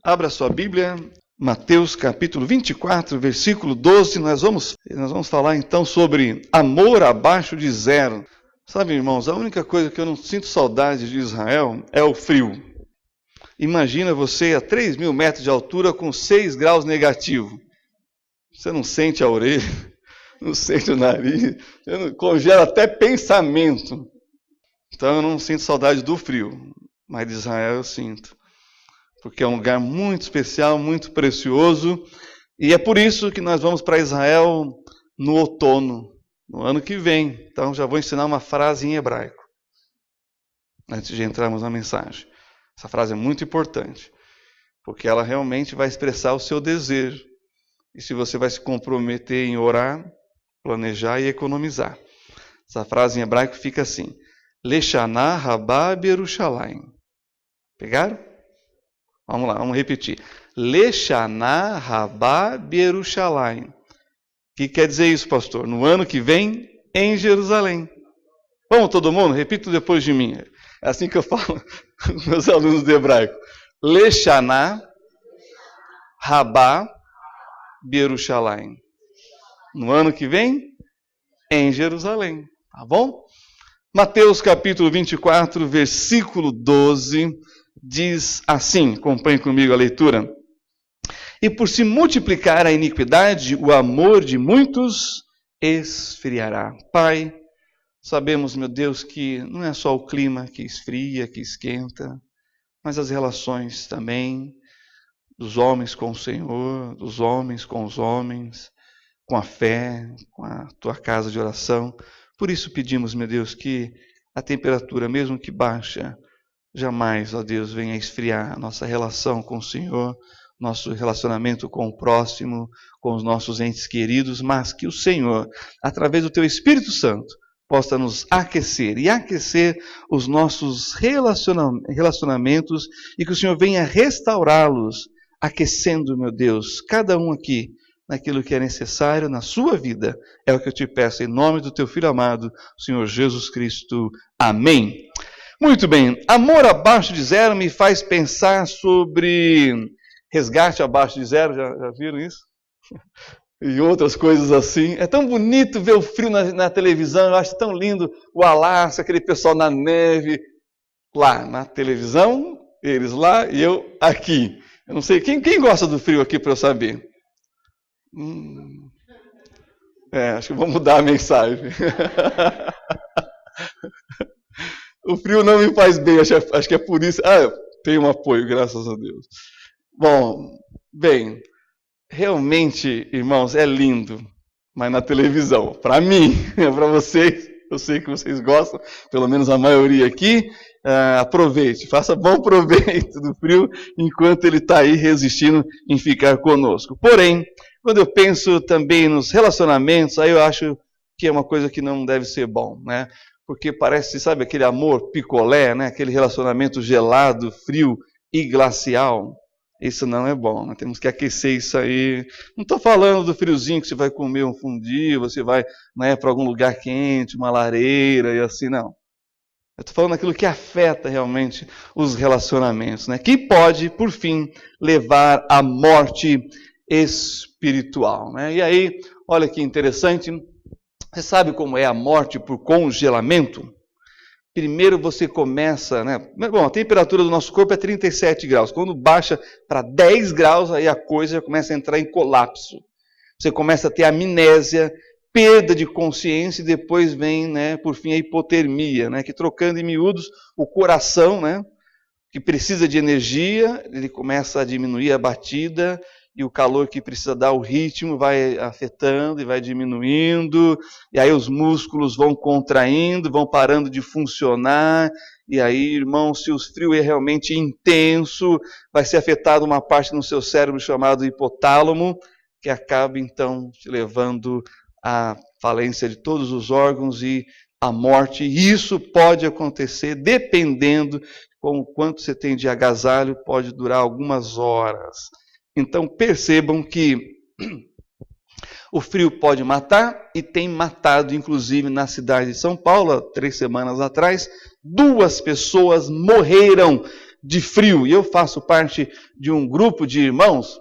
Abra sua Bíblia, Mateus capítulo 24, versículo 12. Nós vamos falar então sobre amor abaixo de zero. Sabe, irmãos, a única coisa que eu não sinto saudade de Israel é o frio. Imagina você a 3.000 metros de altura com 6 graus negativo. Você não sente a orelha, não sente o nariz, congela até pensamento. Então eu não sinto saudade do frio, mas de Israel eu sinto. Porque é um lugar muito especial, muito precioso. E é por isso que nós vamos para Israel no outono, no ano que vem. Então já vou ensinar uma frase em hebraico, antes de entrarmos na mensagem. Essa frase é muito importante, porque ela realmente vai expressar o seu desejo. E se você vai se comprometer em orar, planejar e economizar. Essa frase em hebraico fica assim: Leshaná rabá berushalayim. Pegaram? Vamos lá, vamos repetir. Leshaná rabá berushalayim. O que quer dizer isso, pastor? No ano que vem, em Jerusalém. Vamos todo mundo? Repita depois de mim. É assim que eu falo com meus alunos de hebraico. Leshaná rabá berushalayim. No ano que vem, em Jerusalém. Tá bom? Mateus capítulo 24, versículo 12, diz assim, acompanhe comigo a leitura. E por se multiplicar a iniquidade, o amor de muitos esfriará. Pai, sabemos, meu Deus, que não é só o clima que esfria, que esquenta, mas as relações também dos homens com o Senhor, dos homens com os homens, com a fé, com a tua casa de oração. Por isso pedimos, meu Deus, que a temperatura, mesmo que baixa, jamais, ó Deus, venha esfriar a nossa relação com o Senhor, nosso relacionamento com o próximo, com os nossos entes queridos, mas que o Senhor, através do teu Espírito Santo, possa nos aquecer e aquecer os nossos relacionamentos e que o Senhor venha restaurá-los, aquecendo, meu Deus, cada um aqui, naquilo que é necessário na sua vida. É o que eu te peço em nome do teu Filho amado, Senhor Jesus Cristo. Amém. Muito bem, amor abaixo de zero me faz pensar sobre resgate abaixo de zero, já viram isso? E outras coisas assim. É tão bonito ver o frio na televisão, eu acho tão lindo o Alasca, aquele pessoal na neve, lá na televisão, eles lá e eu aqui. Eu não sei, quem gosta do frio aqui para eu saber? Acho que vou mudar a mensagem. O frio não me faz bem, acho que é por isso. Tenho um apoio, graças a Deus. Bom, bem, realmente, irmãos, é lindo, mas na televisão. Para mim, para vocês, eu sei que vocês gostam, pelo menos a maioria aqui. Aproveite, faça bom proveito do frio enquanto ele está aí resistindo em ficar conosco. Porém, quando eu penso também nos relacionamentos, aí eu acho que é uma coisa que não deve ser bom, né? Porque parece, sabe, aquele amor picolé, né? Aquele relacionamento gelado, frio e glacial. Isso não é bom, né? Temos que aquecer isso aí. Não estou falando do friozinho que você vai comer um fondue, você vai, né, para algum lugar quente, uma lareira e assim, não. Eu estou falando daquilo que afeta realmente os relacionamentos, né? Que pode, por fim, levar à morte espiritual, né? E aí, olha que interessante, você sabe como é a morte por congelamento? Primeiro você começa, né? Bom, a temperatura do nosso corpo é 37 graus. Quando baixa para 10 graus, aí a coisa já começa a entrar em colapso. Você começa a ter amnésia, perda de consciência e depois vem, né, por fim, a hipotermia, né? Que trocando em miúdos, o coração, né, que precisa de energia, ele começa a diminuir a batida, e o calor que precisa dar o ritmo vai afetando e vai diminuindo, e aí os músculos vão contraindo, vão parando de funcionar, e aí, irmão, se o frio é realmente intenso, vai ser afetado uma parte no seu cérebro chamado hipotálamo, que acaba então te levando à falência de todos os órgãos e à morte. E isso pode acontecer dependendo com quanto você tem de agasalho, pode durar algumas horas. Então percebam que o frio pode matar e tem matado, inclusive na cidade de São Paulo, 3 semanas atrás, 2 pessoas morreram de frio. E eu faço parte de um grupo de irmãos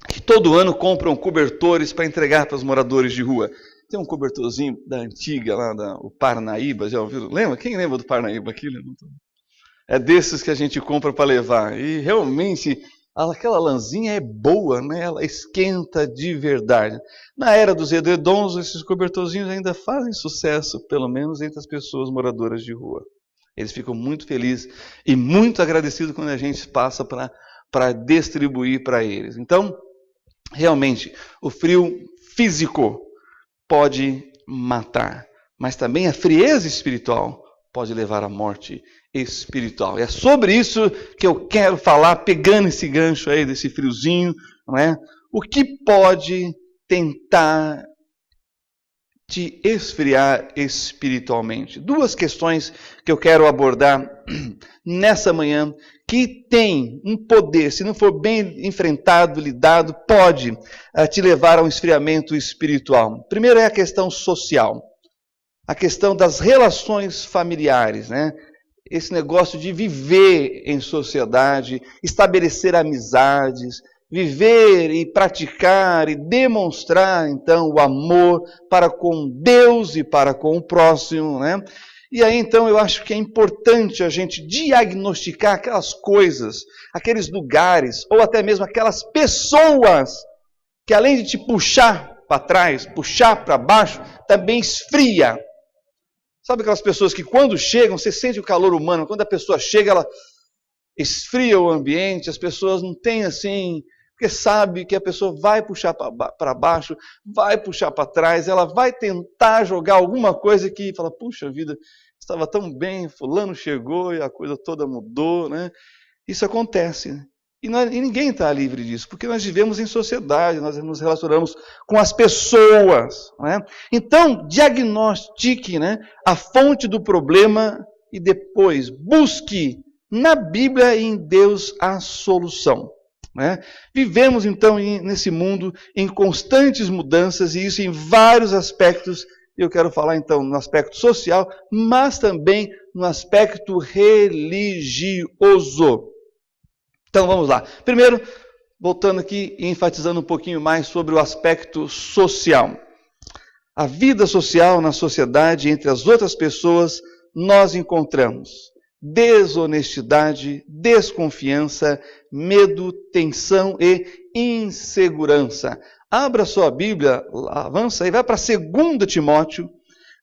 que todo ano compram cobertores para entregar para os moradores de rua. Tem um cobertorzinho da antiga, lá o Parnaíba, já ouviram? Lembra? Quem lembra do Parnaíba aqui? É desses que a gente compra para levar. E realmente, aquela lãzinha é boa, né? Ela esquenta de verdade. Na era dos edredons, esses cobertorzinhos ainda fazem sucesso, pelo menos entre as pessoas moradoras de rua. Eles ficam muito felizes e muito agradecidos quando a gente passa para distribuir para eles. Então, realmente, o frio físico pode matar, mas também a frieza espiritual pode levar à morte espiritual. E é sobre isso que eu quero falar, pegando esse gancho aí desse friozinho, não é? O que pode tentar te esfriar espiritualmente? Duas questões que eu quero abordar nessa manhã, que tem um poder, se não for bem enfrentado, lidado, pode te levar a um esfriamento espiritual. Primeiro é a questão social, a questão das relações familiares, né? Esse negócio de viver em sociedade, estabelecer amizades, viver e praticar e demonstrar, então, o amor para com Deus e para com o próximo, né? E aí, então, eu acho que é importante a gente diagnosticar aquelas coisas, aqueles lugares, ou até mesmo aquelas pessoas que, além de te puxar para trás, puxar para baixo, também esfria. Sabe aquelas pessoas que quando chegam, você sente o calor humano, quando a pessoa chega, ela esfria o ambiente, as pessoas não têm assim, porque sabe que a pessoa vai puxar para baixo, vai puxar para trás, ela vai tentar jogar alguma coisa que fala, puxa vida, estava tão bem, fulano chegou e a coisa toda mudou, né? Isso acontece. E ninguém está livre disso, porque nós vivemos em sociedade, nós nos relacionamos com as pessoas, né? Então, diagnostique, né, a fonte do problema e depois busque na Bíblia e em Deus a solução. Né? Vivemos, então, nesse mundo em constantes mudanças, e isso em vários aspectos. Eu quero falar, então, no aspecto social, mas também no aspecto religioso. Então, vamos lá. Primeiro, voltando aqui e enfatizando um pouquinho mais sobre o aspecto social. A vida social na sociedade, entre as outras pessoas, nós encontramos desonestidade, desconfiança, medo, tensão e insegurança. Abra sua Bíblia, avança e vai para 2 Timóteo,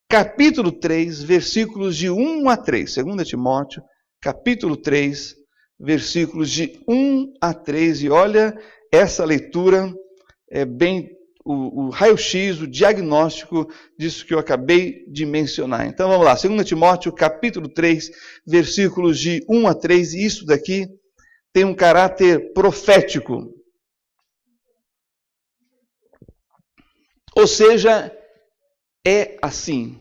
capítulo 3, versículos de 1 a 3. 2 Timóteo, capítulo 3, versículos de 1 a 3. E olha, essa leitura é bem o raio-x, o diagnóstico disso que eu acabei de mencionar. Então vamos lá, 2 Timóteo, capítulo 3, versículos de 1 a 3, e isso daqui tem um caráter profético. Ou seja, é assim,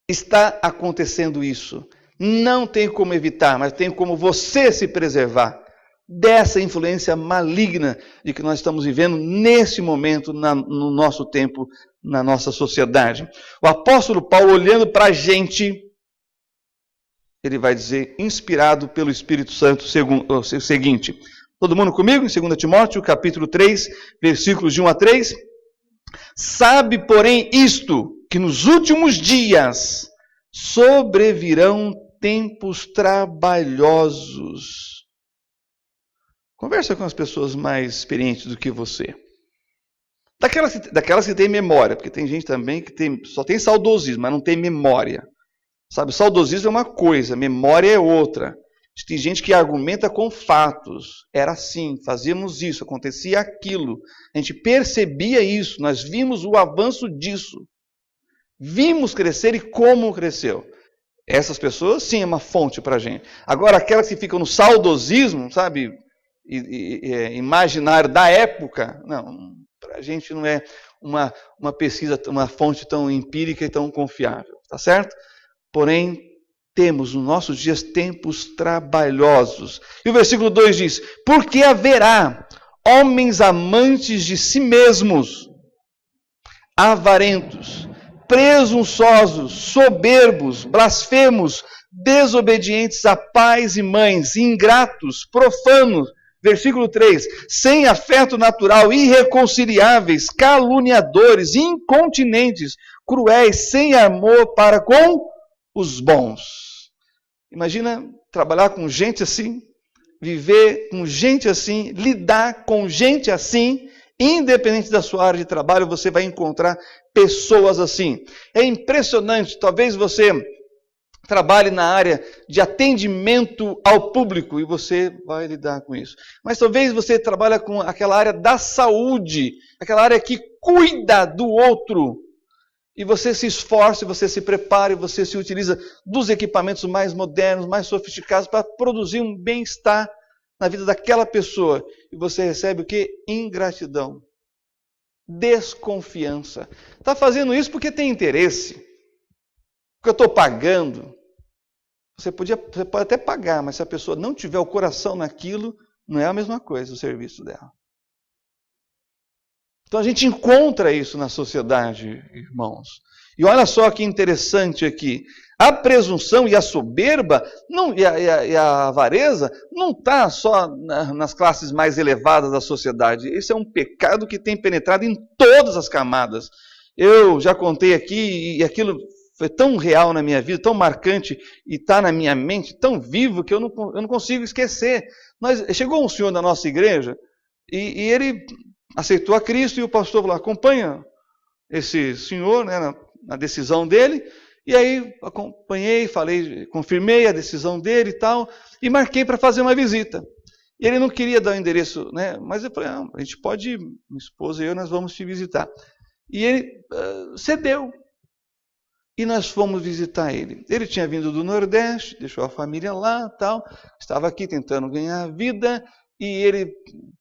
está acontecendo isso. Não tem como evitar, mas tem como você se preservar dessa influência maligna de que nós estamos vivendo nesse momento, no nosso tempo, na nossa sociedade. O apóstolo Paulo, olhando para a gente, ele vai dizer, inspirado pelo Espírito Santo, o seguinte. Todo mundo comigo? Em 2 Timóteo, capítulo 3, versículos de 1 a 3. Sabe, porém, isto, que nos últimos dias sobrevirão tempos trabalhosos. Conversa com as pessoas mais experientes do que você. Daquelas que têm memória, porque tem gente também que só tem saudosismo, mas não tem memória. Sabe, saudosismo é uma coisa, memória é outra. Tem gente que argumenta com fatos. Era assim, fazíamos isso, acontecia aquilo. A gente percebia isso, nós vimos o avanço disso. Vimos crescer e como cresceu. Essas pessoas, sim, é uma fonte para a gente. Agora, aquelas que ficam no saudosismo, sabe, imaginário da época, não, para a gente não é uma pesquisa, uma fonte tão empírica e tão confiável, tá certo? Porém, temos nos nossos dias tempos trabalhosos. E o versículo 2 diz, porque haverá homens amantes de si mesmos, avarentos, presunçosos, soberbos, blasfemos, desobedientes a pais e mães, ingratos, profanos. Versículo 3, sem afeto natural, irreconciliáveis, caluniadores, incontinentes, cruéis, sem amor para com os bons. Imagina trabalhar com gente assim, viver com gente assim, lidar com gente assim, independente da sua área de trabalho, você vai encontrar pessoas assim. É impressionante, talvez você trabalhe na área de atendimento ao público e você vai lidar com isso. Mas talvez você trabalhe com aquela área da saúde, aquela área que cuida do outro. E você se esforça, você se prepara, e você se utiliza dos equipamentos mais modernos, mais sofisticados para produzir um bem-estar na vida daquela pessoa. E você recebe o quê? Ingratidão. Desconfiança. Está fazendo isso porque tem interesse. Porque eu estou pagando. Você pode até pagar, mas se a pessoa não tiver o coração naquilo, não é a mesma coisa o serviço dela. Então a gente encontra isso na sociedade, irmãos. E olha só que interessante aqui. A presunção e a soberba e a avareza não está só nas classes mais elevadas da sociedade. Esse é um pecado que tem penetrado em todas as camadas. Eu já contei aqui, e aquilo foi tão real na minha vida, tão marcante, e está na minha mente, tão vivo, que eu não consigo esquecer. Chegou um senhor da nossa igreja, e ele aceitou a Cristo, e o pastor falou, acompanha esse senhor, né, na decisão dele. E aí acompanhei, confirmei a decisão dele e tal, e marquei para fazer uma visita. E ele não queria dar o endereço, né, mas eu falei, a gente pode ir, minha esposa e eu, nós vamos te visitar. E ele cedeu. E nós fomos visitar ele. Ele tinha vindo do Nordeste, deixou a família lá, tal, estava aqui tentando ganhar a vida, e ele,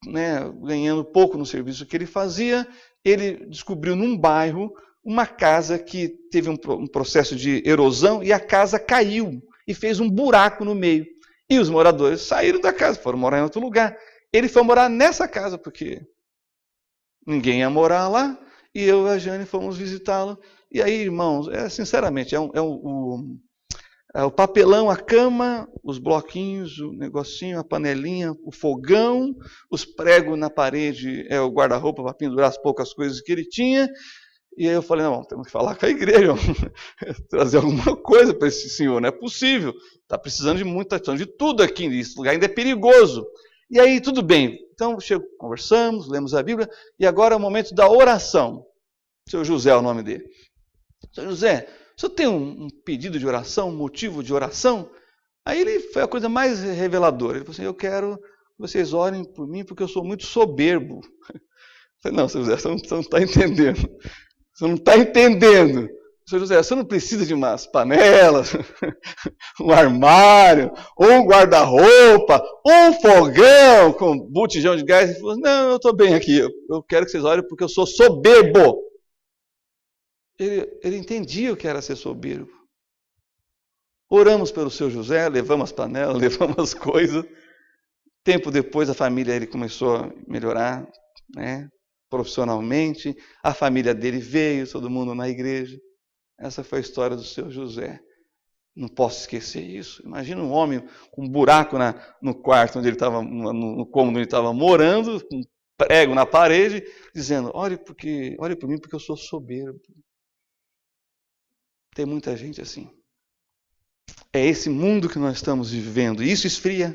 né, ganhando pouco no serviço que ele fazia, ele descobriu num bairro uma casa que teve um processo de erosão e a casa caiu e fez um buraco no meio. E os moradores saíram da casa, foram morar em outro lugar. Ele foi morar nessa casa porque ninguém ia morar lá, e eu e a Jane fomos visitá-lo. E aí, irmãos, sinceramente, é o papelão, a cama, os bloquinhos, o negocinho, a panelinha, o fogão, os pregos na parede, o guarda-roupa para pendurar as poucas coisas que ele tinha. E aí eu falei, não, temos que falar com a igreja, trazer alguma coisa para esse senhor, não é possível. Está precisando de muita ação, de tudo aqui, esse lugar ainda é perigoso. E aí, tudo bem. Então, conversamos, lemos a Bíblia, e agora é o momento da oração. Seu José é o nome dele. Seu José, o senhor tem um pedido de oração, um motivo de oração? Aí ele foi a coisa mais reveladora. Ele falou assim, eu quero que vocês orem por mim porque eu sou muito soberbo. Eu falei, não, seu José, você não está entendendo. Você não está entendendo. Seu José, você não precisa de umas panelas, um armário, um guarda-roupa, um fogão com botijão de gás. Ele falou, não, eu estou bem aqui. Eu quero que vocês orem porque eu sou soberbo. Ele entendia o que era ser soberbo. Oramos pelo seu José, levamos as panelas, levamos as coisas. Tempo depois a família ele começou a melhorar, né, profissionalmente. A família dele veio, todo mundo na igreja. Essa foi a história do seu José. Não posso esquecer isso. Imagina um homem com um buraco no quarto onde ele estava, no cômodo onde ele estava morando, com um prego na parede, dizendo, ore por mim porque eu sou soberbo. Tem muita gente assim. É esse mundo que nós estamos vivendo. E isso esfria.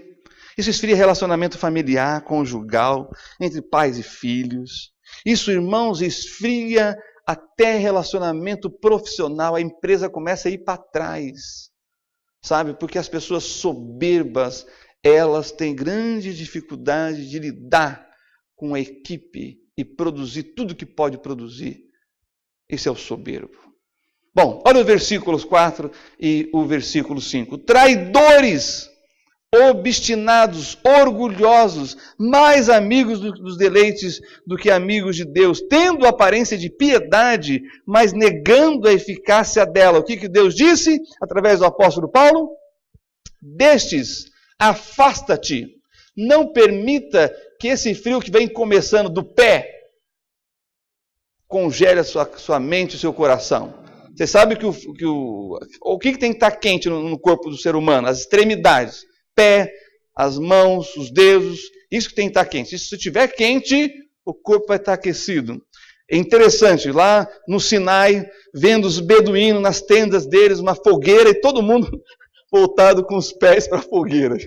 Isso esfria relacionamento familiar, conjugal, entre pais e filhos. Isso, irmãos, esfria até relacionamento profissional. A empresa começa a ir para trás. Sabe? Porque as pessoas soberbas, elas têm grande dificuldade de lidar com a equipe e produzir tudo que pode produzir. Esse é o soberbo. Bom, olha os versículos 4 e o versículo 5. Traidores, obstinados, orgulhosos, mais amigos dos deleites do que amigos de Deus, tendo aparência de piedade, mas negando a eficácia dela. O que Deus disse através do apóstolo Paulo? Destes, afasta-te. Não permita que esse frio que vem começando do pé congele a sua mente e o seu coração. Você sabe que o que tem que estar quente no corpo do ser humano? As extremidades. Pé, as mãos, os dedos. Isso que tem que estar quente. Se estiver quente, o corpo vai estar aquecido. É interessante, lá no Sinai, vendo os beduínos nas tendas deles, uma fogueira, e todo mundo voltado com os pés para a fogueira.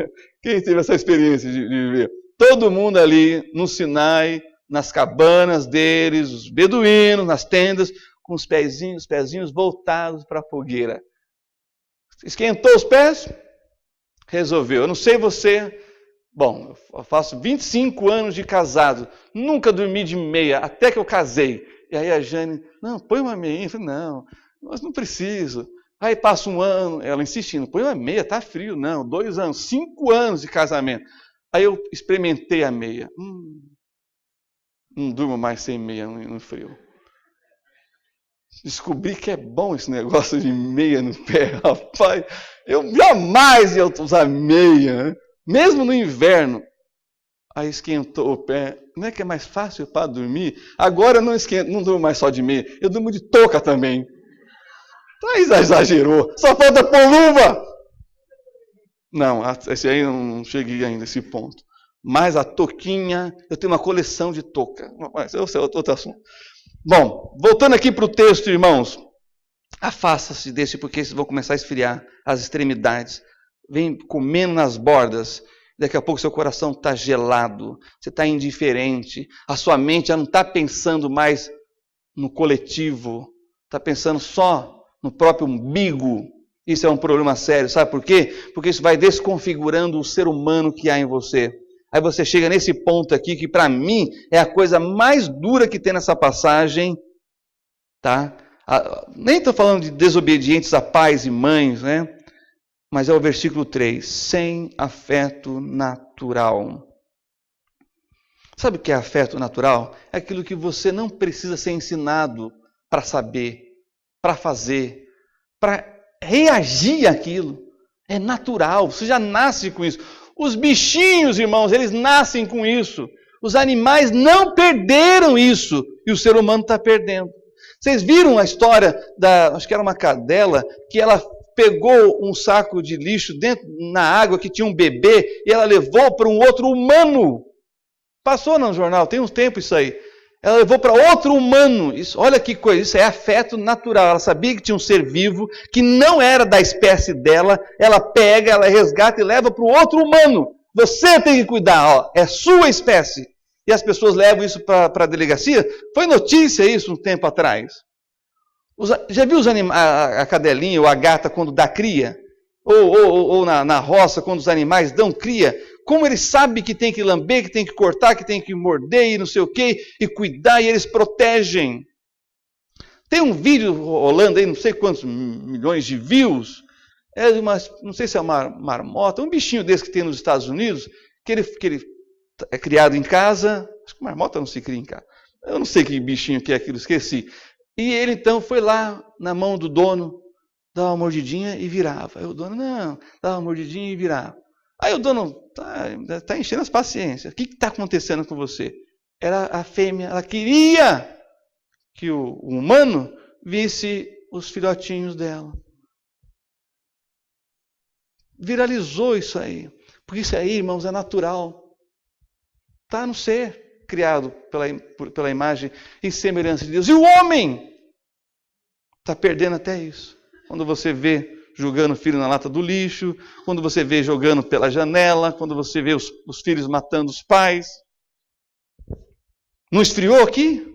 Quem teve essa experiência de ver? Todo mundo ali no Sinai, nas cabanas deles, os beduínos, nas tendas, com os pezinhos voltados para a fogueira. Esquentou os pés? Resolveu. Eu não sei você. Bom, eu faço 25 anos de casado, nunca dormi de meia, até que eu casei. E aí a Jane, não, põe uma meia. Eu falei, não, mas não preciso. Aí passa um ano, ela insistindo, põe uma meia, tá frio. Não, 2 anos, 5 anos de casamento. Aí eu experimentei a meia. Não durmo mais sem meia no frio. Descobri que é bom esse negócio de meia no pé, rapaz. Eu jamais ia usar meia, né? Mesmo no inverno. Aí esquentou o pé. Não é que é mais fácil para dormir? Agora eu não durmo mais só de meia. Eu durmo de touca também. Exagerou. Só falta pôr luva. Não, esse aí eu não cheguei ainda a esse ponto. Mas a touquinha, eu tenho uma coleção de touca. Mas esse é outro assunto. Bom, voltando aqui para o texto, irmãos. Afasta-se desse, porque vocês vão começar a esfriar as extremidades. Vem comendo nas bordas, daqui a pouco seu coração está gelado, você está indiferente, a sua mente já não está pensando mais no coletivo, está pensando só no próprio umbigo. Isso é um problema sério, sabe por quê? Porque isso vai desconfigurando o ser humano que há em você. Aí você chega nesse ponto aqui, que para mim é a coisa mais dura que tem nessa passagem, tá? Nem estou falando de desobedientes a pais e mães, né? Mas é o versículo 3, sem afeto natural. Sabe o que é afeto natural? É aquilo que você não precisa ser ensinado para saber, para fazer, para reagir àquilo. É natural, você já nasce com isso. Os bichinhos, irmãos, eles nascem com isso. Os animais não perderam isso e o ser humano está perdendo. Vocês viram a história acho que era uma cadela, que ela pegou um saco de lixo na água que tinha um bebê e ela levou para um outro humano. Passou no jornal, tem um tempo isso aí. Ela levou para outro humano. Isso, olha que coisa, isso é afeto natural. Ela sabia que tinha um ser vivo que não era da espécie dela. Ela pega, ela resgata e leva para o outro humano. Você tem que cuidar, ó, é sua espécie. E as pessoas levam isso para a delegacia. Foi notícia isso um tempo atrás. Já viu a cadelinha ou a gata quando dá cria? Ou na roça, quando os animais dão cria? Como eles sabem que tem que lamber, que tem que cortar, que tem que morder e não sei o quê, e cuidar, e eles protegem. Tem um vídeo rolando aí, não sei quantos milhões de views, não sei se é uma marmota, um bichinho desse que tem nos Estados Unidos, que ele é criado em casa, acho que marmota não se cria em casa, eu não sei que bichinho que é aquilo, esqueci. E ele então foi lá na mão do dono, dava uma mordidinha e virava. Aí o dono, não, dava uma mordidinha e virava. Aí o dono, tá enchendo as paciências. O que está acontecendo com você? Era a fêmea, ela queria que o humano visse os filhotinhos dela. Viralizou isso aí. Porque isso aí, irmãos, é natural. Está no ser criado pela imagem e semelhança de Deus. E o homem está perdendo até isso. Quando você vê jogando o filho na lata do lixo, quando você vê jogando pela janela, quando você vê os filhos matando os pais. Não esfriou aqui?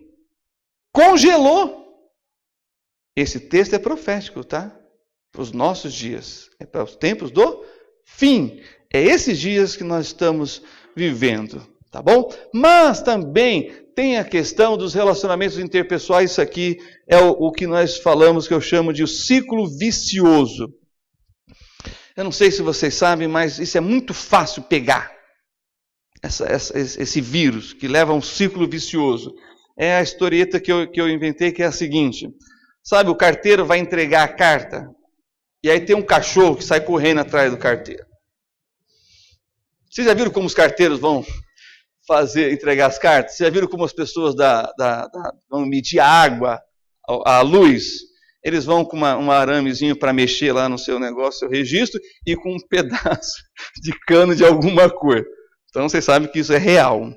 Congelou. Esse texto é profético, tá? Para os nossos dias. É para os tempos do fim. É esses dias que nós estamos vivendo. Tá bom? Mas também tem a questão dos relacionamentos interpessoais. Isso aqui é o que nós falamos, que eu chamo de o ciclo vicioso. Eu não sei se vocês sabem, mas isso é muito fácil pegar. Esse vírus que leva a um ciclo vicioso. É a historieta que eu inventei, que é a seguinte. Sabe, o carteiro vai entregar a carta, e aí tem um cachorro que sai correndo atrás do carteiro. Vocês já viram como os carteiros vão entregar as cartas? Vocês já viram como as pessoas vão medir a água, a luz? eles vão com um aramezinho para mexer lá no seu negócio, seu registro, e com um pedaço de cano de alguma cor. Então vocês sabem que isso é real.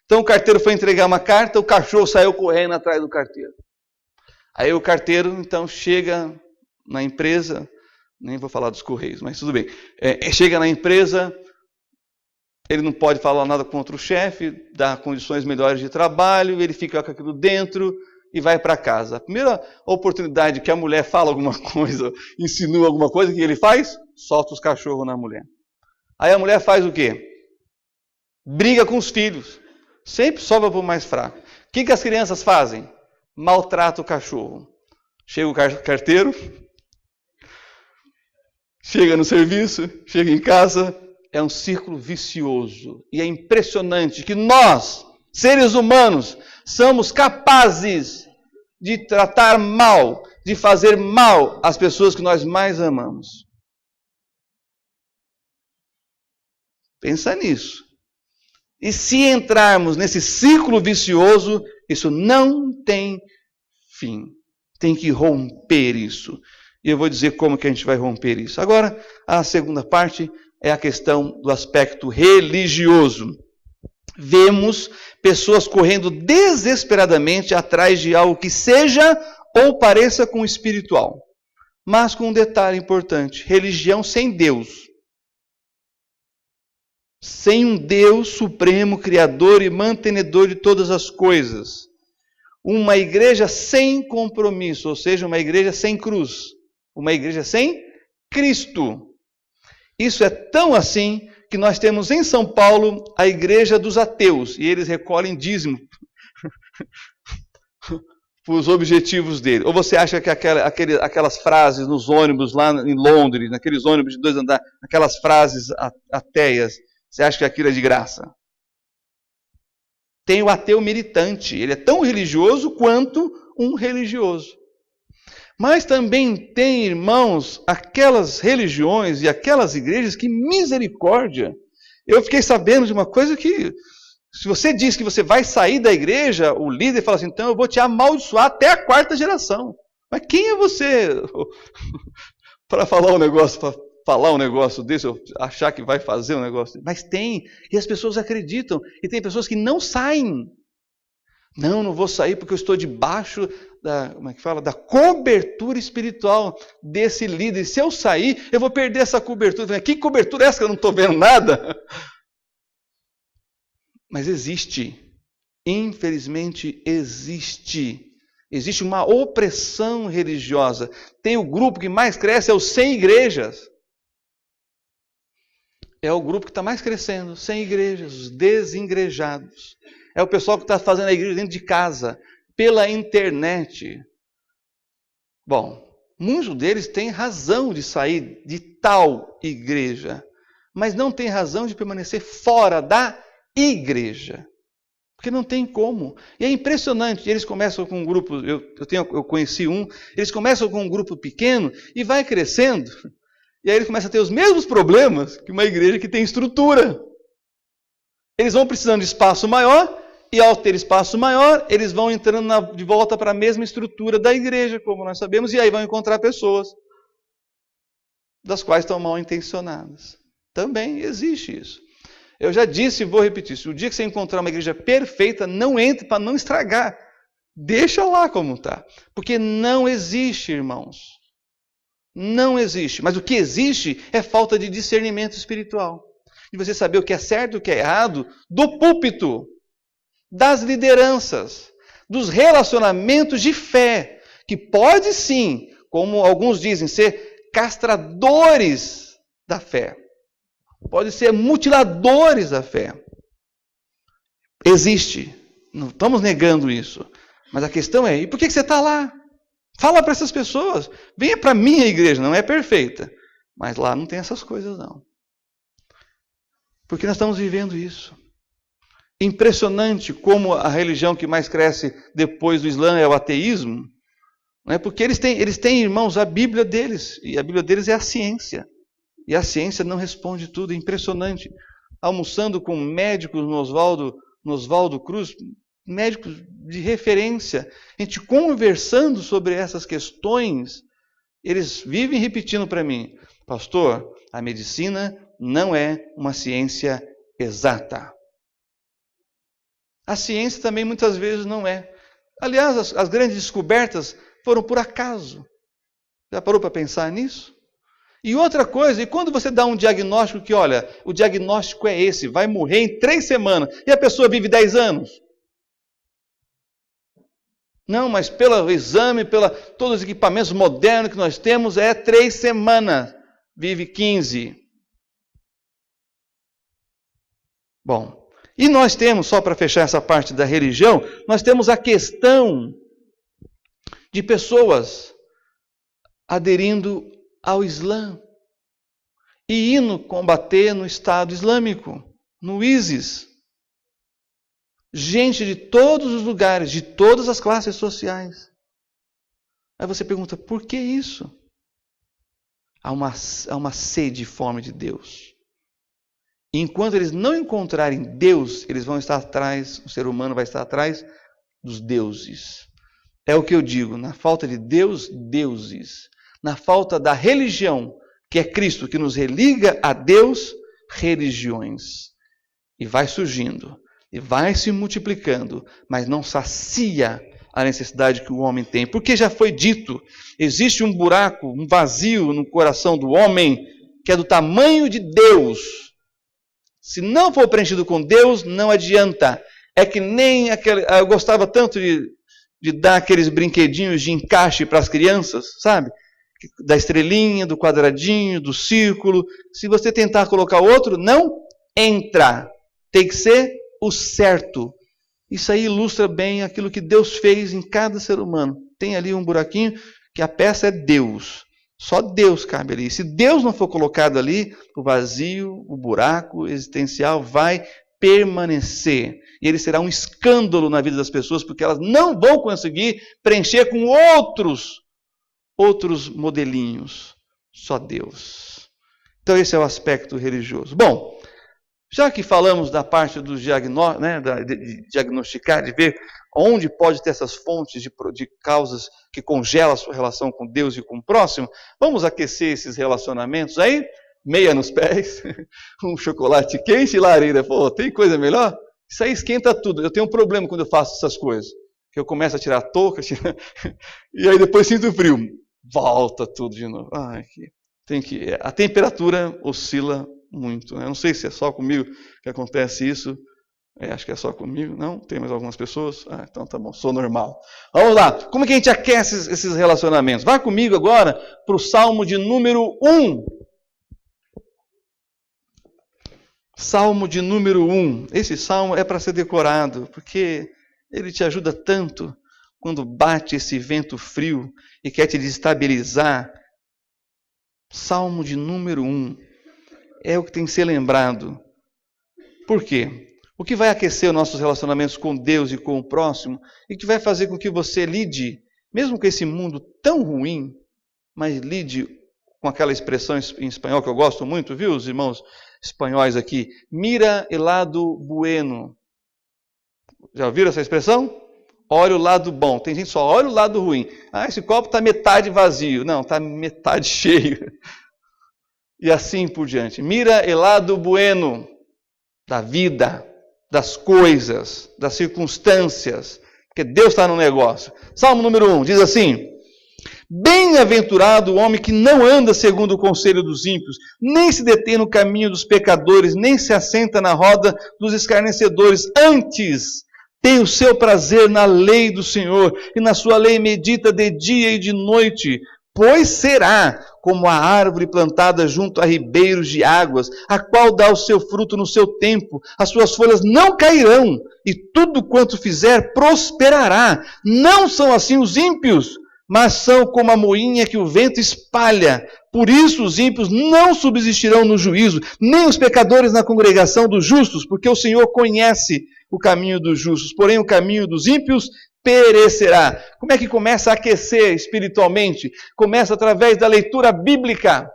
Então o carteiro foi entregar uma carta, o cachorro saiu correndo atrás do carteiro. Aí o carteiro, então, chega na empresa, nem vou falar dos Correios, mas tudo bem. Chega na empresa, ele não pode falar nada contra o chefe, dá condições melhores de trabalho, ele fica com aquilo dentro e vai para casa. A primeira oportunidade que a mulher fala alguma coisa, insinua alguma coisa, o que ele faz? Solta os cachorros na mulher. Aí a mulher faz o quê? Briga com os filhos. Sempre sobra para o mais fraco. O que as crianças fazem? Maltrata o cachorro. Chega o carteiro, chega no serviço, chega em casa, é um círculo vicioso. E é impressionante que nós, seres humanos, somos capazes de tratar mal, de fazer mal às pessoas que nós mais amamos. Pensa nisso. E se entrarmos nesse círculo vicioso, isso não tem fim. Tem que romper isso. E eu vou dizer como que a gente vai romper isso. Agora, a segunda parte é a questão do aspecto religioso. Vemos pessoas correndo desesperadamente atrás de algo que seja ou pareça com o espiritual. Mas com um detalhe importante: religião sem Deus. Sem um Deus supremo, criador e mantenedor de todas as coisas. Uma igreja sem compromisso, ou seja, uma igreja sem cruz. Uma igreja sem Cristo. Isso é tão assim que nós temos em São Paulo a igreja dos ateus. E eles recolhem dízimo para os objetivos dele. Ou você acha que aquelas frases nos ônibus lá em Londres, naqueles ônibus de 2 andares, aquelas frases ateias, você acha que aquilo é de graça? Tem o ateu militante. Ele é tão religioso quanto um religioso. Mas também tem, irmãos, aquelas religiões e aquelas igrejas que, misericórdia. Eu fiquei sabendo de uma coisa que, se você diz que você vai sair da igreja, o líder fala assim, então eu vou te amaldiçoar até a 4ª geração. Mas quem é você para falar um negócio desse, ou achar que vai fazer um negócio desse? Mas tem, e as pessoas acreditam. E tem pessoas que não saem. Não vou sair porque eu estou debaixo da cobertura espiritual desse líder. Se eu sair, eu vou perder essa cobertura. Que cobertura é essa que eu não estou vendo nada? Mas existe. Infelizmente existe. Existe uma opressão religiosa. Tem o grupo que mais cresce, é os sem igrejas. É o grupo que está mais crescendo, sem igrejas, os desengrejados. É o pessoal que está fazendo a igreja dentro de casa, pela internet. Bom, muitos deles têm razão de sair de tal igreja, mas não tem razão de permanecer fora da igreja. Porque não tem como. E é impressionante, eles começam com um grupo, eu conheci um, eles começam com um grupo pequeno e vai crescendo, e aí eles começam a ter os mesmos problemas que uma igreja que tem estrutura. Eles vão precisando de espaço maior, e ao ter espaço maior, eles vão entrando de volta para a mesma estrutura da igreja, como nós sabemos, e aí vão encontrar pessoas das quais estão mal intencionadas. Também existe isso. Eu já disse e vou repetir, se o dia que você encontrar uma igreja perfeita, não entre para não estragar. Deixa lá como está. Porque não existe, irmãos. Não existe. Mas o que existe é falta de discernimento espiritual. De você saber o que é certo e o que é errado do púlpito, das lideranças, dos relacionamentos de fé, que pode sim, como alguns dizem, ser castradores da fé. Pode ser mutiladores da fé. Existe. Não estamos negando isso. Mas a questão é, e por que você está lá? Fala para essas pessoas. Venha para a minha igreja, não é perfeita. Mas lá não tem essas coisas não. Porque nós estamos vivendo isso. Impressionante como a religião que mais cresce depois do Islã é o ateísmo. Não é? Porque eles têm, irmãos, a Bíblia deles. E a Bíblia deles é a ciência. E a ciência não responde tudo. É impressionante. Almoçando com médicos no Oswaldo Cruz, médicos de referência, a gente conversando sobre essas questões, eles vivem repetindo para mim: pastor, a medicina não é uma ciência exata. A ciência também muitas vezes não é. Aliás, as grandes descobertas foram por acaso. Já parou para pensar nisso? E outra coisa, e quando você dá um diagnóstico que, olha, o diagnóstico é esse, vai morrer em 3 semanas, e a pessoa vive 10 anos? Não, mas pelo exame, todos os equipamentos modernos que nós temos, é 3 semanas, vive 15. Bom, e nós temos, só para fechar essa parte da religião, nós temos a questão de pessoas aderindo ao Islã e indo combater no Estado Islâmico, no ISIS. Gente de todos os lugares, de todas as classes sociais. Aí você pergunta, por que isso? Há uma sede e fome de Deus. E enquanto eles não encontrarem Deus, eles vão estar atrás, o ser humano vai estar atrás dos deuses. É o que eu digo, na falta de Deus, deuses. Na falta da religião, que é Cristo, que nos religa a Deus, religiões. E vai surgindo, e vai se multiplicando, mas não sacia a necessidade que o homem tem. Porque já foi dito, existe um buraco, um vazio no coração do homem, que é do tamanho de Deus. Se não for preenchido com Deus, não adianta. É que nem aquele... Eu gostava tanto de dar aqueles brinquedinhos de encaixe para as crianças, sabe? Da estrelinha, do quadradinho, do círculo. Se você tentar colocar outro, não entra. Tem que ser o certo. Isso aí ilustra bem aquilo que Deus fez em cada ser humano. Tem ali um buraquinho que a peça é Deus. Só Deus cabe ali. Se Deus não for colocado ali, o vazio, o buraco existencial vai permanecer. E ele será um escândalo na vida das pessoas, porque elas não vão conseguir preencher com outros modelinhos. Só Deus. Então esse é o aspecto religioso. Bom, já que falamos da parte do diagnóstico, né, de diagnosticar, de ver onde pode ter essas fontes de causas que congelam a sua relação com Deus e com o próximo, vamos aquecer esses relacionamentos aí, meia nos pés, um chocolate quente e lareira. Pô, tem coisa melhor? Isso aí esquenta tudo. Eu tenho um problema quando eu faço essas coisas. Que eu começo a tirar a touca, e aí depois sinto frio. Volta tudo de novo. A temperatura oscila muito. Né? Eu não sei se é só comigo que acontece isso. Acho que é só comigo. Não? Tem mais algumas pessoas? Então tá bom, sou normal. Vamos lá. Como é que a gente aquece esses relacionamentos? Vá comigo agora para o Salmo de número 1. Salmo de número 1. Esse salmo é para ser decorado, porque ele te ajuda tanto quando bate esse vento frio e quer te desestabilizar. Salmo de número 1 é o que tem que ser lembrado. Por quê? O que vai aquecer os nossos relacionamentos com Deus e com o próximo e que vai fazer com que você lide, mesmo com esse mundo tão ruim, mas lide com aquela expressão em espanhol que eu gosto muito, viu, os irmãos espanhóis aqui? Mira el lado bueno. Já ouviram essa expressão? Olha o lado bom. Tem gente que só olha o lado ruim. Esse copo está metade vazio. Não, está metade cheio. E assim por diante. Mira el lado bueno da vida, das coisas, das circunstâncias. Porque Deus está no negócio. Salmo número 1 diz assim: bem-aventurado o homem que não anda segundo o conselho dos ímpios, nem se detém no caminho dos pecadores, nem se assenta na roda dos escarnecedores. Antes, tem o seu prazer na lei do Senhor, e na sua lei medita de dia e de noite. Pois será como a árvore plantada junto a ribeiros de águas, a qual dá o seu fruto no seu tempo, as suas folhas não cairão, e tudo quanto fizer prosperará. Não são assim os ímpios, mas são como a moinha que o vento espalha. Por isso os ímpios não subsistirão no juízo, nem os pecadores na congregação dos justos, porque o Senhor conhece o caminho dos justos, porém o caminho dos ímpios perecerá. Como é que começa a aquecer espiritualmente? Começa através da leitura bíblica.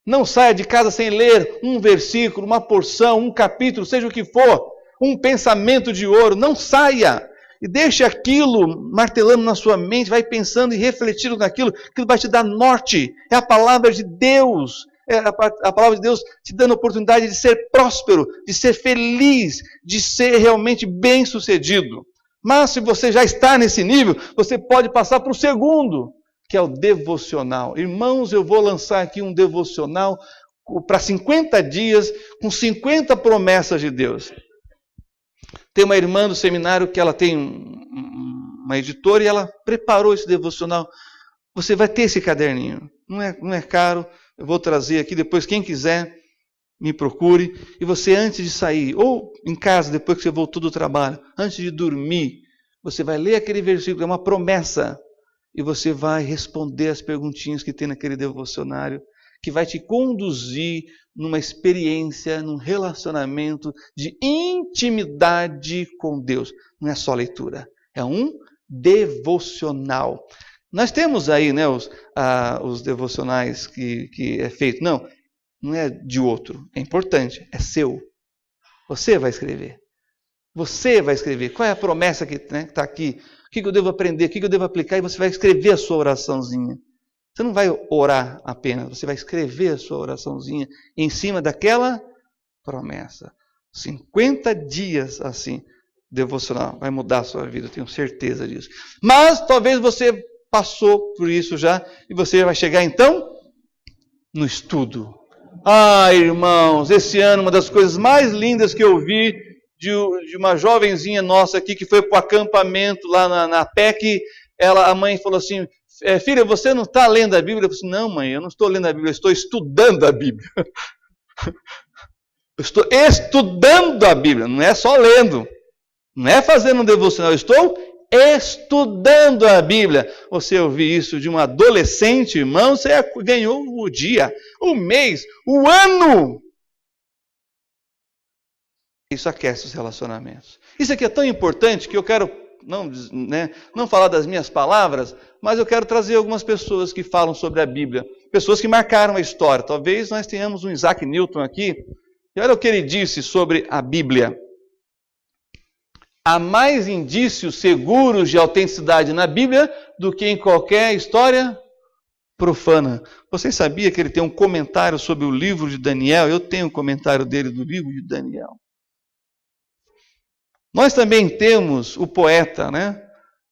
Não saia de casa sem ler um versículo, uma porção, um capítulo, seja o que for. um pensamento de ouro. Não saia e deixe aquilo martelando na sua mente, vai pensando e refletindo naquilo, aquilo vai te dar norte. É a palavra de Deus. É a palavra de Deus te dando a oportunidade de ser próspero, de ser feliz, de ser realmente bem-sucedido. Mas se você já está nesse nível, você pode passar para o segundo, que é o devocional. Irmãos, eu vou lançar aqui um devocional para 50 dias, com 50 promessas de Deus. Tem uma irmã do seminário que ela tem uma editora e ela preparou esse devocional. Você vai ter esse caderninho. Não é caro. Eu vou trazer aqui depois. Quem quiser, me procure. E você, antes de sair, ou em casa, depois que você voltou do trabalho, antes de dormir, você vai ler aquele versículo. É uma promessa. E você vai responder as perguntinhas que tem naquele devocionário, que vai te conduzir numa experiência, num relacionamento de intimidade com Deus. Não é só leitura, é um devocional. Nós temos aí, né, os devocionais que é feito. Não é de outro, é importante, é seu. Você vai escrever. Você vai escrever. Qual é a promessa que está aqui? O que eu devo aprender? O que eu devo aplicar? E você vai escrever a sua oraçãozinha. Você não vai orar apenas, você vai escrever a sua oraçãozinha em cima daquela promessa. 50 dias assim, devocional, vai mudar a sua vida, eu tenho certeza disso. Mas talvez você passou por isso já, e você vai chegar então no estudo. Irmãos, esse ano uma das coisas mais lindas que eu vi de uma jovenzinha nossa aqui que foi para o acampamento lá na PEC, a mãe falou assim: filha, você não está lendo a Bíblia? Eu falei assim: não, mãe, eu não estou lendo a Bíblia, eu estou estudando a Bíblia. Eu estou estudando a Bíblia, não é só lendo, não é fazendo um devocional, eu estou estudando a Bíblia. Você ouvir isso de um adolescente, irmão, você ganhou o dia, o mês, o ano. Isso aquece os relacionamentos. Isso aqui é tão importante que eu quero não falar das minhas palavras, mas eu quero trazer algumas pessoas que falam sobre a Bíblia. Pessoas que marcaram a história. Talvez nós tenhamos um Isaac Newton aqui. E olha o que ele disse sobre a Bíblia. Há mais indícios seguros de autenticidade na Bíblia do que em qualquer história profana. Você sabia que ele tem um comentário sobre o livro de Daniel? Eu tenho um comentário dele do livro de Daniel. Nós também temos o poeta,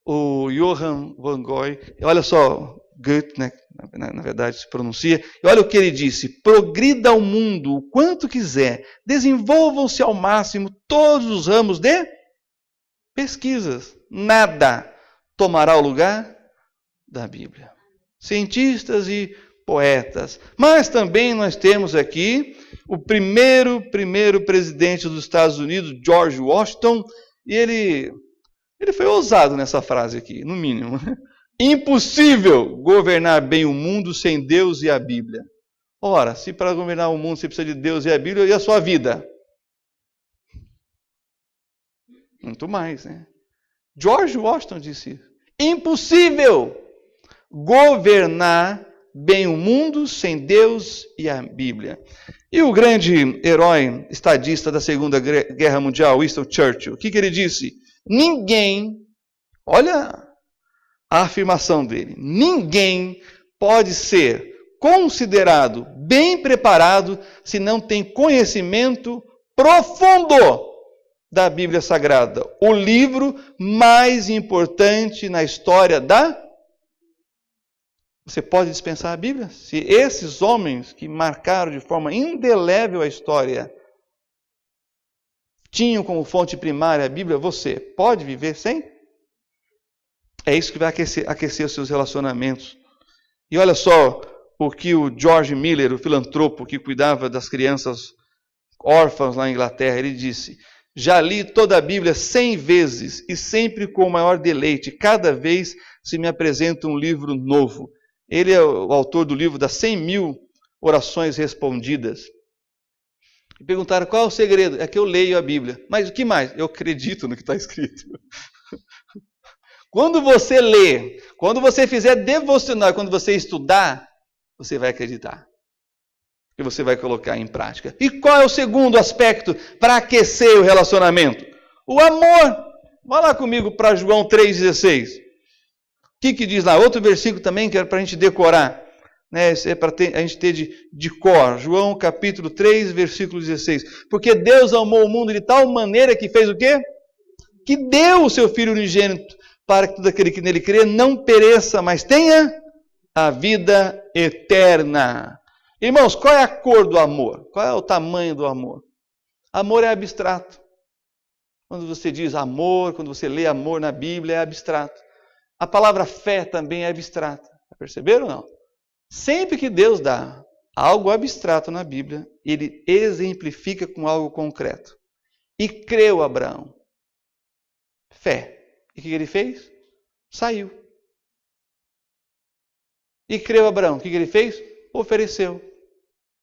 o Johann von Goethe. Olha só, Goethe, na verdade se pronuncia. E olha o que ele disse: progrida o mundo o quanto quiser, desenvolvam-se ao máximo todos os ramos de pesquisas. Nada tomará o lugar da Bíblia. Cientistas e poetas. Mas também nós temos aqui o primeiro presidente dos Estados Unidos, George Washington, e ele foi ousado nessa frase aqui, no mínimo. Impossível governar bem o mundo sem Deus e a Bíblia. Ora, se para governar o mundo você precisa de Deus e a Bíblia, e a sua vida? Muito mais, né? George Washington disse isso. Impossível governar bem o mundo sem Deus e a Bíblia. E o grande herói estadista da Segunda Guerra Mundial, Winston Churchill, o que ele disse? Ninguém, olha a afirmação dele, ninguém pode ser considerado bem preparado se não tem conhecimento profundo da Bíblia Sagrada, o livro mais importante na história da... Você pode dispensar a Bíblia? Se esses homens que marcaram de forma indelével a história tinham como fonte primária a Bíblia, você pode viver sem? É isso que vai aquecer os seus relacionamentos. E olha só o que o George Miller, o filantropo que cuidava das crianças órfãs lá na Inglaterra, ele disse: já li toda a Bíblia 100 vezes e sempre com o maior deleite, cada vez se me apresenta um livro novo. Ele é o autor do livro das 100.000 orações respondidas. E perguntaram: qual é o segredo? É que eu leio a Bíblia. Mas o que mais? Eu acredito no que está escrito. Quando você lê, quando você fizer devocional, quando você estudar, você vai acreditar. que você vai colocar em prática. E qual é o segundo aspecto para aquecer o relacionamento? O amor. Vá lá comigo para João 3,16. O que diz lá? Outro versículo também que era para a gente decorar. Né? Isso é para a gente ter de cor. João capítulo 3, versículo 16. Porque Deus amou o mundo de tal maneira que fez o quê? Que deu o seu Filho unigênito para que todo aquele que nele crê não pereça, mas tenha a vida eterna. Irmãos, qual é a cor do amor? Qual é o tamanho do amor? Amor é abstrato. Quando você diz amor, quando você lê amor na Bíblia, é abstrato. A palavra fé também é abstrata. Perceberam ou não? Sempre que Deus dá algo abstrato na Bíblia, ele exemplifica com algo concreto. E creu Abraão. Fé. E o que ele fez? Saiu. E creu Abraão. O que ele fez? Ofereceu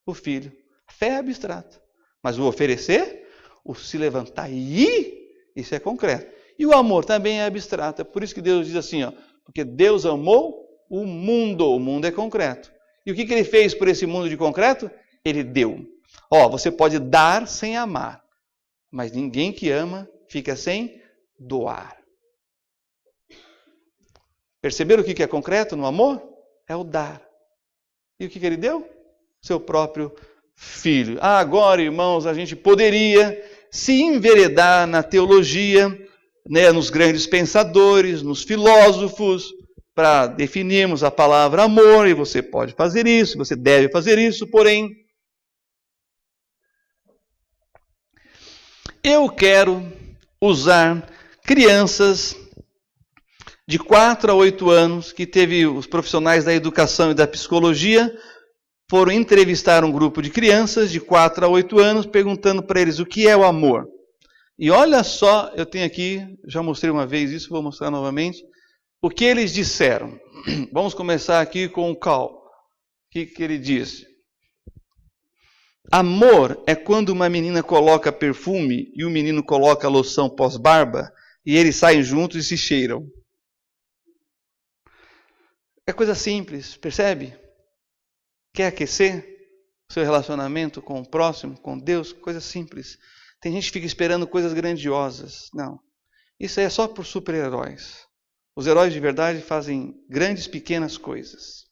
o filho. Fé é abstrata. Mas o oferecer, o se levantar e ir, isso é concreto. E o amor também é abstrato. É por isso que Deus diz assim, ó, porque Deus amou o mundo é concreto. E o que ele fez por esse mundo de concreto? Ele deu. Ó, você pode dar sem amar, mas ninguém que ama fica sem doar. Perceberam o que é concreto no amor? É o dar. E o que ele deu? Seu próprio filho. Agora, irmãos, a gente poderia se enveredar na teologia, né, nos grandes pensadores, nos filósofos, para definirmos a palavra amor, e você pode fazer isso, você deve fazer isso, porém, eu quero usar crianças de 4 a 8 anos, que teve os profissionais da educação e da psicologia, foram entrevistar um grupo de crianças de 4 a 8 anos, perguntando para eles o que é o amor. E olha só, eu tenho aqui, já mostrei uma vez isso, vou mostrar novamente, o que eles disseram. Vamos começar aqui com o Cal. O que ele disse? Amor é quando uma menina coloca perfume e o menino coloca loção pós-barba e eles saem juntos e se cheiram. É coisa simples, percebe? Quer aquecer o seu relacionamento com o próximo, com Deus? Coisa simples. Tem gente que fica esperando coisas grandiosas. Não. Isso aí é só por super-heróis. Os heróis de verdade fazem grandes, pequenas coisas.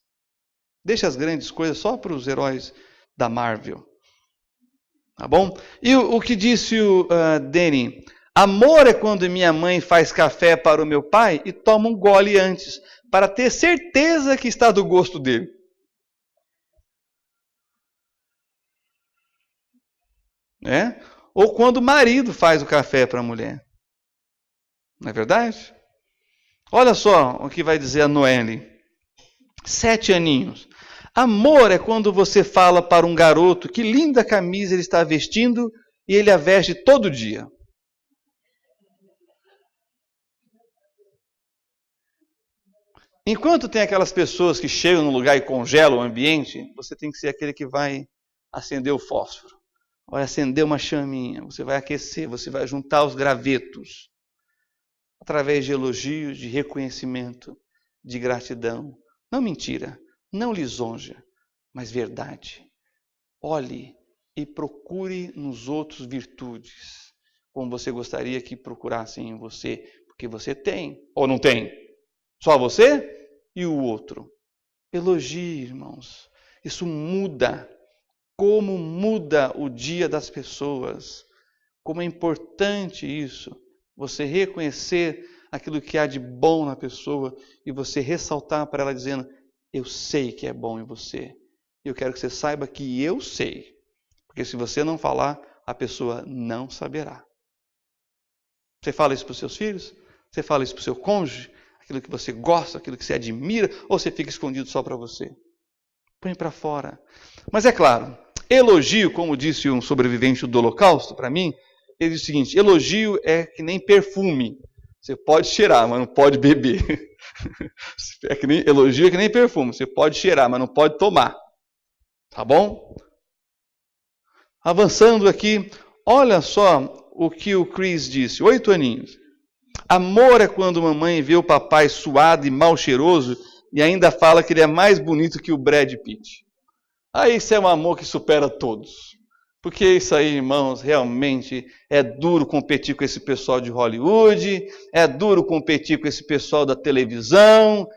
Deixa as grandes coisas só para os heróis da Marvel. Tá bom? E o que disse o Danny? Amor é quando minha mãe faz café para o meu pai e toma um gole antes, para ter certeza que está do gosto dele. É? Ou quando o marido faz o café para a mulher. Não é verdade? Olha só o que vai dizer a Noelle. 7 aninhos. Amor é quando você fala para um garoto que linda camisa ele está vestindo e ele a veste todo dia. Enquanto tem aquelas pessoas que chegam no lugar e congelam o ambiente, você tem que ser aquele que vai acender o fósforo. Vai acender uma chaminha, você vai aquecer, você vai juntar os gravetos. Através de elogios, de reconhecimento, de gratidão. Não mentira, não lisonja, mas verdade. Olhe e procure nos outros virtudes, como você gostaria que procurassem em você, porque você tem, ou não tem? Só você e o outro. Elogie, irmãos. Isso muda. Como muda o dia das pessoas. Como é importante isso. Você reconhecer aquilo que há de bom na pessoa e você ressaltar para ela dizendo, eu sei que é bom em você. Eu quero que você saiba que eu sei. Porque se você não falar, a pessoa não saberá. Você fala isso para os seus filhos? Você fala isso para o seu cônjuge? Aquilo que você gosta, aquilo que você admira? Ou você fica escondido só para você? Põe para fora. Mas é claro, elogio, como disse um sobrevivente do Holocausto para mim, ele diz o seguinte, elogio é que nem perfume. Você pode cheirar, mas não pode beber. Elogio é que nem perfume. Você pode cheirar, mas não pode tomar. Tá bom? Avançando aqui, olha só o que o Chris disse. 8 aninhos. Amor é quando mamãe vê o papai suado e mal cheiroso e ainda fala que ele é mais bonito que o Brad Pitt. Aí isso é um amor que supera todos. Porque isso aí, irmãos, realmente é duro competir com esse pessoal de Hollywood, é duro competir com esse pessoal da televisão,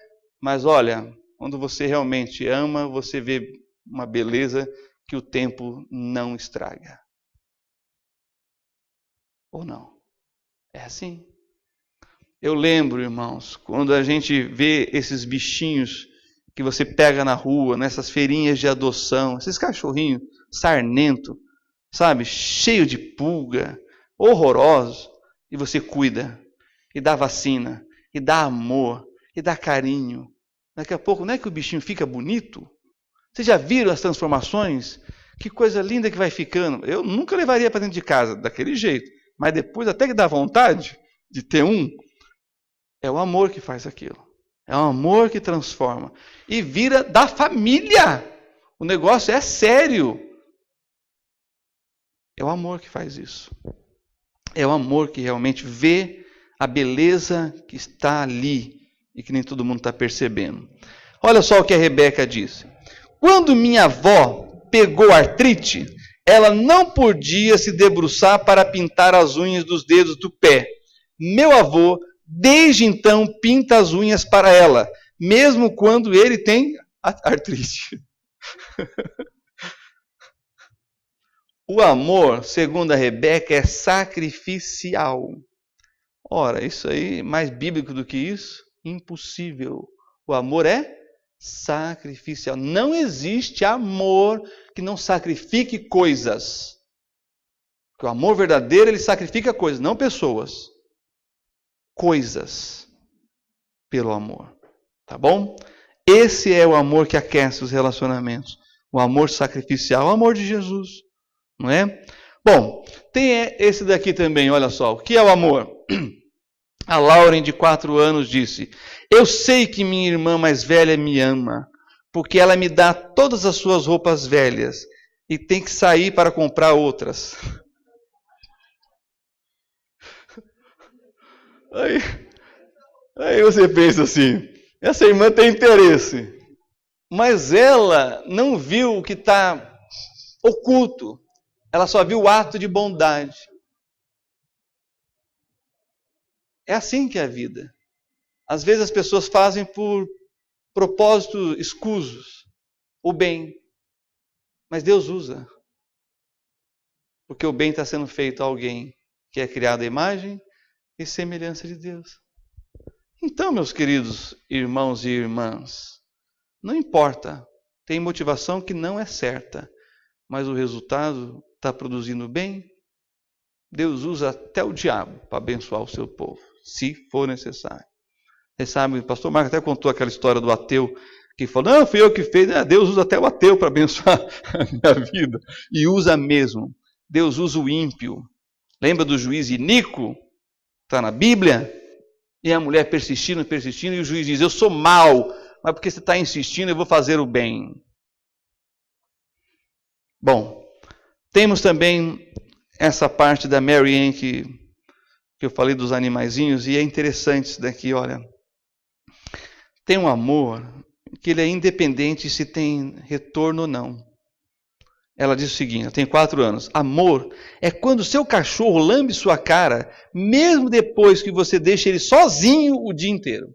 mas olha, quando você realmente ama, você vê uma beleza que o tempo não estraga. Ou não? É assim. Eu lembro, irmãos, quando a gente vê esses bichinhos que você pega na rua, nessas feirinhas de adoção, esses cachorrinhos sarnento, sabe, cheio de pulga, horrorosos, e você cuida, e dá vacina, e dá amor, e dá carinho. Daqui a pouco, não é que o bichinho fica bonito? Vocês já viram as transformações? Que coisa linda que vai ficando. Eu nunca levaria para dentro de casa daquele jeito, mas depois até que dá vontade de ter um, é o amor que faz aquilo. É o amor que transforma. E vira da família. O negócio é sério. É o amor que faz isso. É o amor que realmente vê a beleza que está ali e que nem todo mundo está percebendo. Olha só o que a Rebeca disse. Quando minha avó pegou artrite, ela não podia se debruçar para pintar as unhas dos dedos do pé. Meu avô, desde então, pinta as unhas para ela, mesmo quando ele tem artrite. O amor, segundo a Rebeca, é sacrificial. Ora, isso aí, mais bíblico do que isso? Impossível. O amor é sacrificial. Não existe amor que não sacrifique coisas. Porque o amor verdadeiro, ele sacrifica coisas, não pessoas. Coisas pelo amor. Tá bom? Esse é o amor que aquece os relacionamentos. O amor sacrificial, o amor de Jesus. Não é? Bom, tem esse daqui também, olha só. O que é o amor? A Lauren, de 4 anos, disse: eu sei que minha irmã mais velha me ama, porque ela me dá todas as suas roupas velhas e tem que sair para comprar outras. Aí você pensa assim, essa irmã tem interesse, mas ela não viu o que está oculto. Ela só viu o ato de bondade. É assim que é a vida. Às vezes as pessoas fazem por propósitos escusos o bem. Mas Deus usa. Porque o bem está sendo feito a alguém que é criado à imagem e semelhança de Deus. Então, meus queridos irmãos e irmãs, não importa. Tem motivação que não é certa. Mas o resultado está produzindo bem. Deus usa até o diabo para abençoar o seu povo, se for necessário. Você sabe, o pastor Marcos até contou aquela história do ateu, que falou, não, fui eu que fiz. Deus usa até o ateu para abençoar a minha vida. E usa mesmo. Deus usa o ímpio. Lembra do juiz iníquo? Está na Bíblia? E a mulher persistindo, e o juiz diz, eu sou mau, mas porque você está insistindo, eu vou fazer o bem. Bom, temos também essa parte da Mary Ann que eu falei dos animaizinhos, e é interessante isso daqui, olha. Tem um amor que ele é independente se tem retorno ou não. Ela diz o seguinte, ela tem 4 anos, amor é quando seu cachorro lambe sua cara, mesmo depois que você deixa ele sozinho o dia inteiro.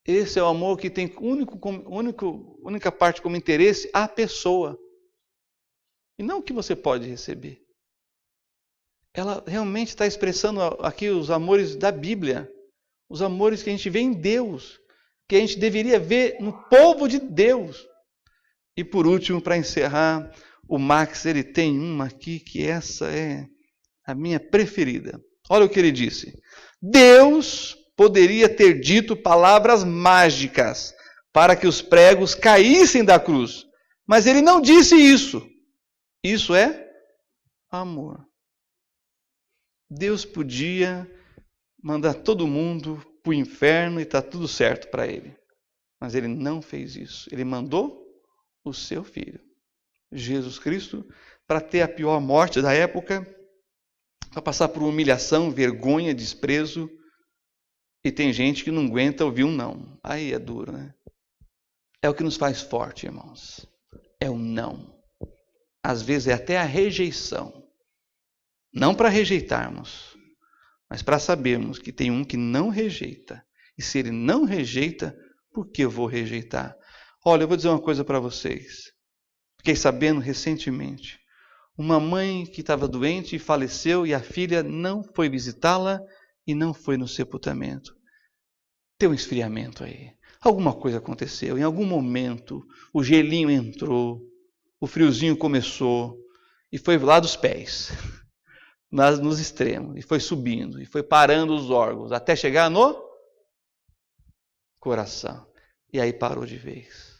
Esse é o amor que tem única parte como interesse a pessoa. E não o que você pode receber. Ela realmente está expressando aqui os amores da Bíblia. Os amores que a gente vê em Deus. Que a gente deveria ver no povo de Deus. E por último, para encerrar, o Max, ele tem uma aqui que essa é a minha preferida. Olha o que ele disse. Deus poderia ter dito palavras mágicas para que os pregos caíssem da cruz. Mas ele não disse isso. Isso é amor. Deus podia mandar todo mundo para o inferno e está tudo certo para ele. Mas ele não fez isso. Ele mandou o seu filho, Jesus Cristo, para ter a pior morte da época, para passar por humilhação, vergonha, desprezo. E tem gente que não aguenta ouvir um não. Aí é duro, né? É o que nos faz forte, irmãos. É o não. Às vezes é até a rejeição. Não para rejeitarmos, mas para sabermos que tem um que não rejeita. E se ele não rejeita, por que eu vou rejeitar? Olha, eu vou dizer uma coisa para vocês. Fiquei sabendo recentemente. Uma mãe que estava doente e faleceu e a filha não foi visitá-la e não foi no sepultamento. Tem um esfriamento aí. Alguma coisa aconteceu. Em algum momento, o gelinho entrou, o friozinho começou e foi lá dos pés, nos extremos, e foi subindo, e foi parando os órgãos, até chegar no coração. E aí parou de vez.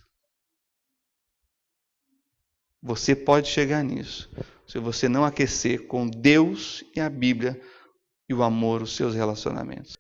Você pode chegar nisso, se você não aquecer com Deus e a Bíblia e o amor, os seus relacionamentos.